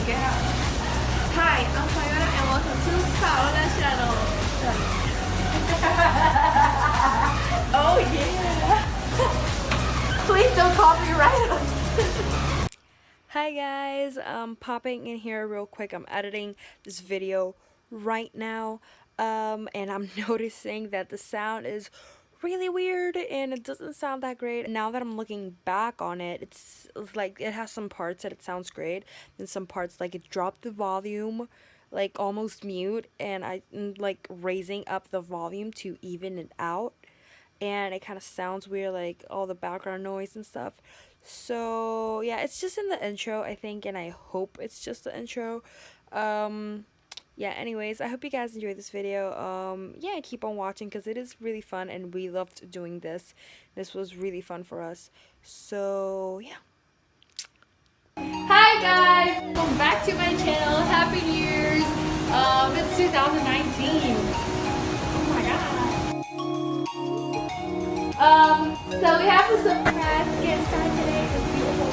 get out. Hi, I'm Paola and welcome to Paola's channel. Oh yeah. Please don't copyright us. Hi guys, I'm popping in here real quick. I'm editing this video right now, and I'm noticing that the sound is really weird and it doesn't sound that great. Now that I'm looking back on it, it's like it has some parts that it sounds great, and some parts like it dropped the volume like almost mute, and I'm like raising up the volume to even it out, and it kind of sounds weird, like all the background noise and stuff. So yeah, it's just in the intro, I think, and I hope it's just the intro. Yeah, anyways, I hope you guys enjoyed this video. Yeah, keep on watching because it is really fun and we loved doing this. This was really fun for us. So yeah. Hi guys, welcome back to my channel. Happy New Year's. It's 2019. Oh my god. So we have some surprise guest star today. It's beautiful.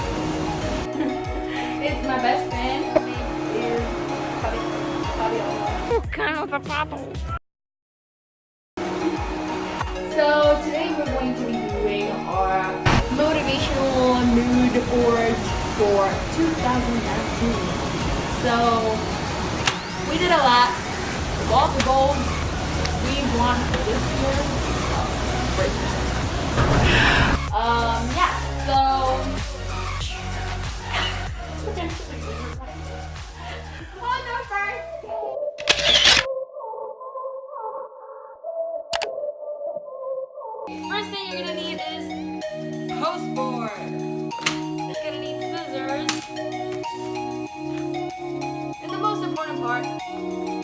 It's my best friend. Her name is Paolaawesome. Kind of a papa. So today we're going to be doing our motivational mood board for 2019. So we did a lot. All the goals we want for this year. Yeah, so on the first First thing you're gonna need is post board. You're gonna need scissors. And the most important part,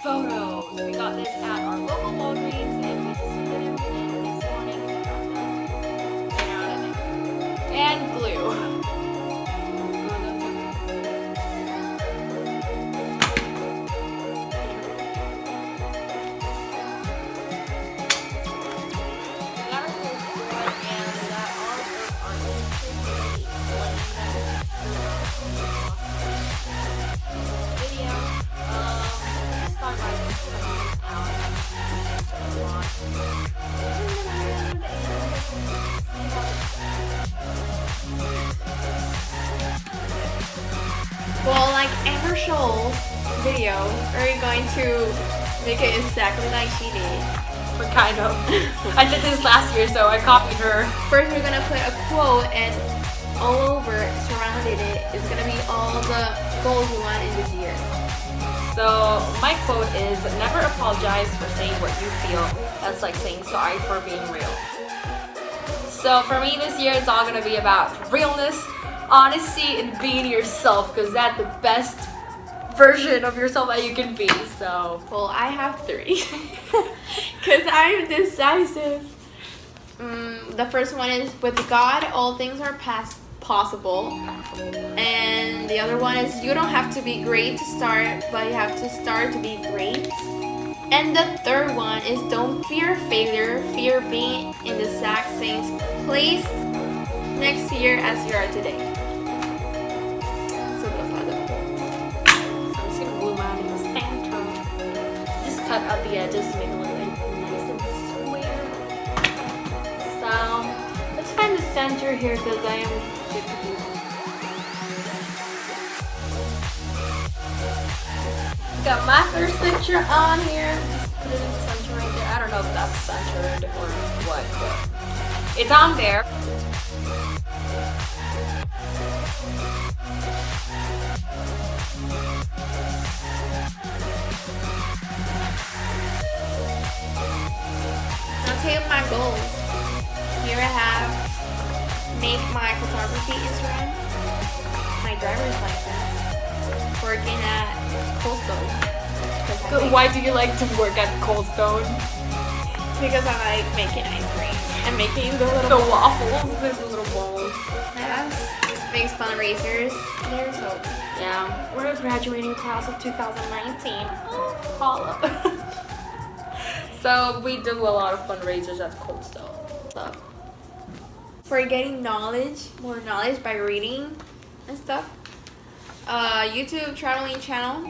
photos. We got this at our local Walgreens and we just submitted everything this morning. And glue. Well, like Amber Scholl's video, we're going to make it exactly like she did. But kind of. I did this last year, so I copied her. First, we're gonna put a quote, and all over, surrounded it, is gonna be all the goals we want in this year. So my quote is, never apologize for saying what you feel. That's like saying sorry for being real. So for me this year, it's all gonna be about realness, honesty, and being yourself, because that's the best version of yourself that you can be. So Well, I have 3. Because I'm decisive. The first one is, with God, all things are possible. And the other one is, you don't have to be great to start, but you have to start to be great. And the third one is, don't fear failure, fear being in the exact same place next year as you are today. So those are the quotes. I'm just gonna glue mine in the center. Just cut out the edges to make it look like nice and square. So let's find the center here because I am good to do. Got my first picture on here. Just put it in the center right there. I don't know if that's centered or what, but it's on there. Okay, my goals. Here I have make my photography Instagram, my driver's license, working at Cold Stone. Why do you like to work at Cold Stone? Because I like making ice cream and making the little The waffles, there's a little bowl. Yeah, makes fundraisers there. So Yeah, we're a graduating class of 2019. Holla. So we do a lot of fundraisers at Cold Stone. So for getting knowledge, more knowledge by reading and stuff. YouTube traveling channel.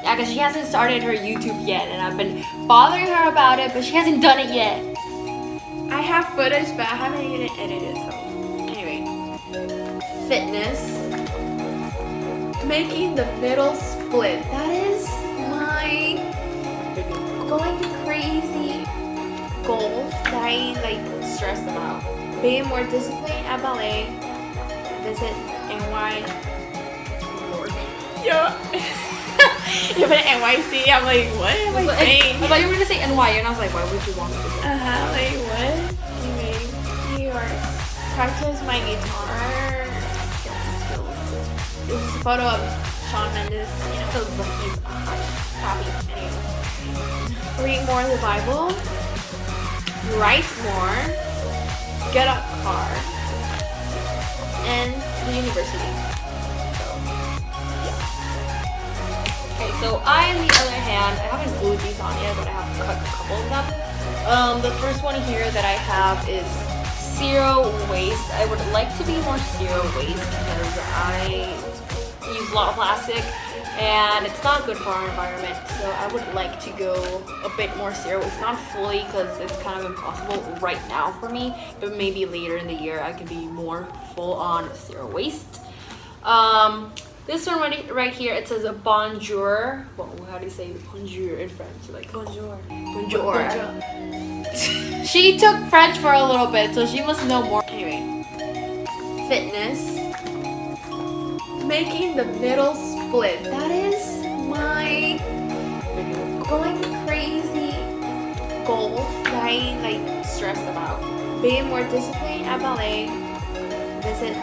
Yeah, because she hasn't started her YouTube yet, and I've been bothering her about it, but she hasn't done it yet. I have footage, but I haven't even edited it, so anyway. Fitness. Making the middle split. That is my going crazy goal that I stress about. Being more disciplined at ballet. Visit NY. Yeah. You put NYC, I'm like, what am I saying? I thought you were gonna say NY, and I was like, why would you want to do that? Like what? Anyway, New York. Practice my guitar skills. This is a photo of Shawn Mendes. You know, feels like he's happy. Anyway, read more of the Bible. Write more. Get a car. And the university. Okay, so I, on the other hand, I haven't glued these on yet, but I have cut a couple of them. The first one here that I have is zero waste. I would like to be more zero waste because I use a lot of plastic and it's not good for our environment. So I would like to go a bit more zero. It's not fully because it's kind of impossible right now for me, but maybe later in the year I can be more full on zero waste. This one right here, it says a bonjour. Well, how do you say bonjour in French? Like bonjour. Bonjour. She took French for a little bit, so she must know more. Anyway, fitness. Making the middle split. That is my going crazy goal that I stress about. Being more disciplined at ballet. Visit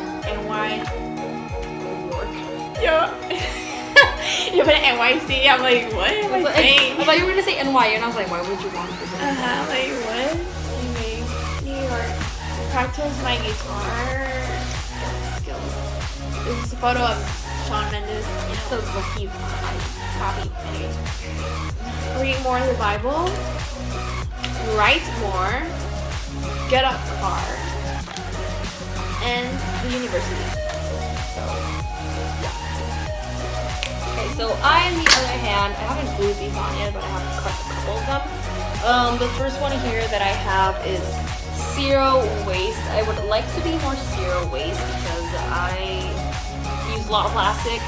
NY. Yeah. You put NYC, I'm like, what am I saying? I thought you were gonna say NY, and I was like, why would you want to do that? Like what? Anyway, New York. Practice my guitar skills. This is a photo of Shawn Mendes. You know, feels like he's happy. Anyway, read more of the Bible. Write more. Get a car. And the university. Okay, so I, on the other hand, I haven't glued these on yet, but I have cut a couple of them. The first one here that I have is zero waste. I would like to be more zero waste because I use a lot of plastic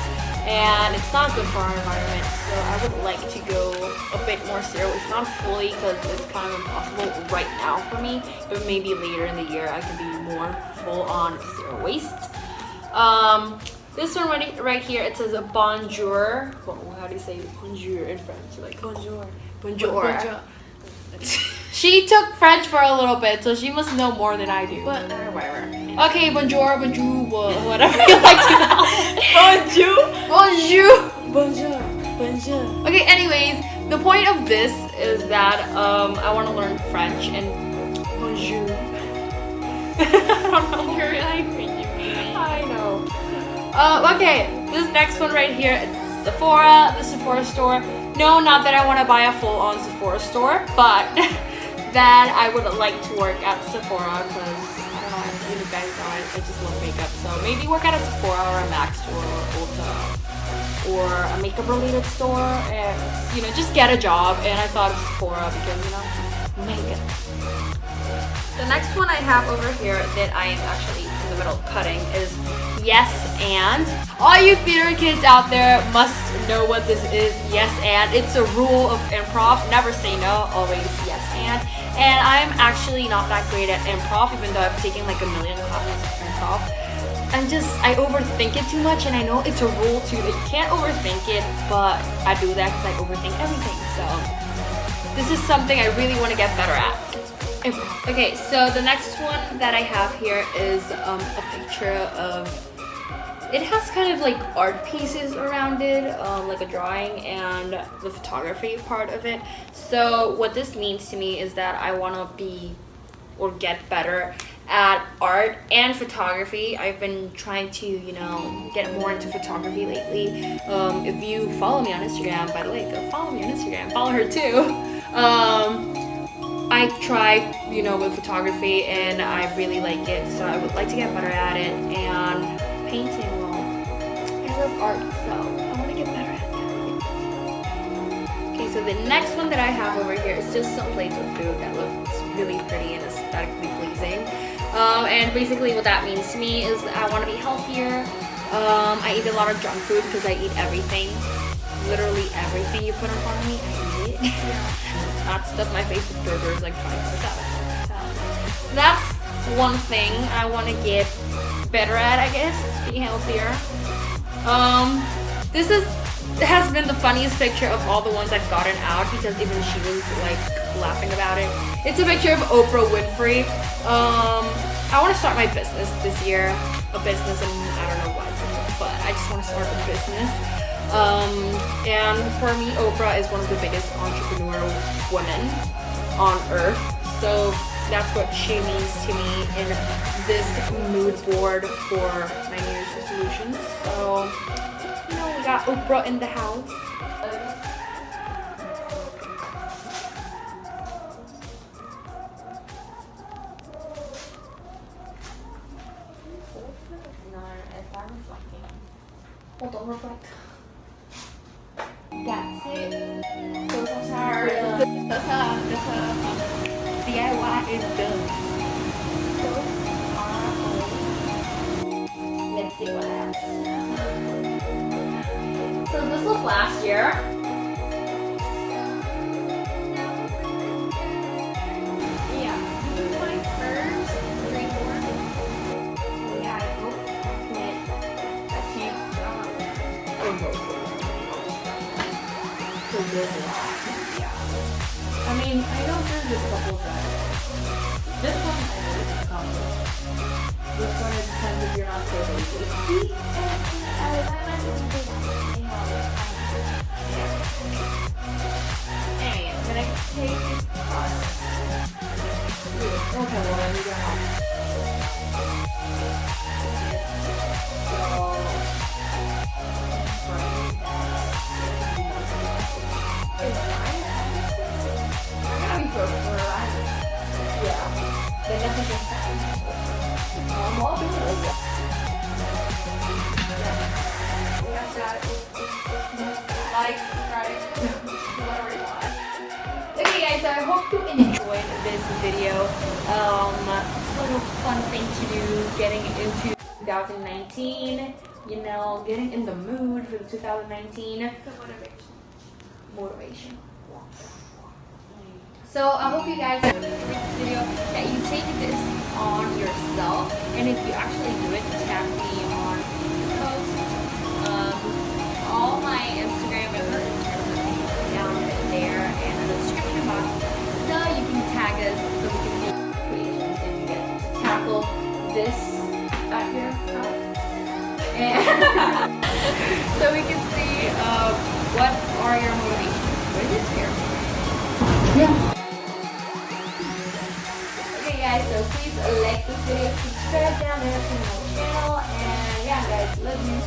and it's not good for our environment. So I would like to go a bit more zero. It's not fully because it's kind of impossible right now for me, but maybe later in the year I can be more full on zero waste. This one right here, it says a bonjour. Well, how do you say bonjour in French? Like bonjour. Bonjour. She took French for a little bit, so she must know more than I do. But whatever. Okay, bonjour, bonjour, whatever you like to know. Bonjour. Bonjour. Bonjour. Bonjour. Okay, anyways, the point of this is that I want to learn French and bonjour. I don't know. You're like crazy. I know. Okay, this next one right here, it's Sephora, the Sephora store. No, not that I want to buy a full-on Sephora store, but that I would like to work at Sephora because, I don't know, if you guys know, I just love makeup. So maybe work at a Sephora or a MAC store or Ulta or a makeup-related store and, you know, just get a job. And I thought of Sephora because, you know, makeup. The next one I have over here that I am actually in the middle cutting is yes and. All you theater kids out there must know what this is, yes and. It's a rule of improv, never say no, always yes and. And I'm actually not that great at improv, even though I've taken like a million classes of improv. I overthink it too much, and I know it's a rule too that you can't overthink it, but I do that because I overthink everything. So this is something I really want to get better at. Okay, so the next one that I have here is a picture of, it has kind of like art pieces around it, like a drawing and the photography part of it. So what this means to me is that I want to be or get better at art and photography. I've been trying to, you know, get more into photography lately. If you follow me on Instagram, by the way, go follow me on Instagram, follow her too. I tried, you know, with photography and I really like it, so I would like to get better at it. And painting, well, I art, so I want to get better at that. Okay, so the next one that I have over here is just some plates of food that looks really pretty and aesthetically pleasing. And basically what that means to me is I want to be healthier. I eat a lot of junk food because I eat everything. Literally everything you put in front of me, I eat it. Not stuff my face with burgers like 24/7. That's one thing I want to get better at, I guess, being healthier. This has been the funniest picture of all the ones I've gotten out because even she was like laughing about it. It's a picture of Oprah Winfrey. I want to start my business this year. A business, and I don't know what, but I just want to start a business. And for me, Oprah is one of the biggest entrepreneurial women on earth. So that's what she means to me in this mood board for my New Year's resolutions. So, you know, we got Oprah in the house. Hold on, reflect. That's it. Those are DIY is done. Let's see what happens. So this was last year. Yeah, this is my first report. Yeah, I hope I can achieve so good. Yeah. I mean, I know there's a couple that this one I really accomplished. This one is kind of you're not so lazy. Hey, I'm gonna take this part. Okay, well then we go home. Okay guys, so I hope you enjoyed this video. Little fun thing to do, getting into 2019, you know, getting in the mood for the 2019. Motivation. So I hope you guys enjoyed this video, that you take this on yourself, and if you actually do it, tag me on the post. All my Instagram and her Instagram will be down there and in the description box. So you can tag us so we can make creations and get to tackle this back here. And so we can see what are your motivations for this year. Yeah. Okay guys, so please like this video, subscribe down there to my channel, and yeah guys, love you.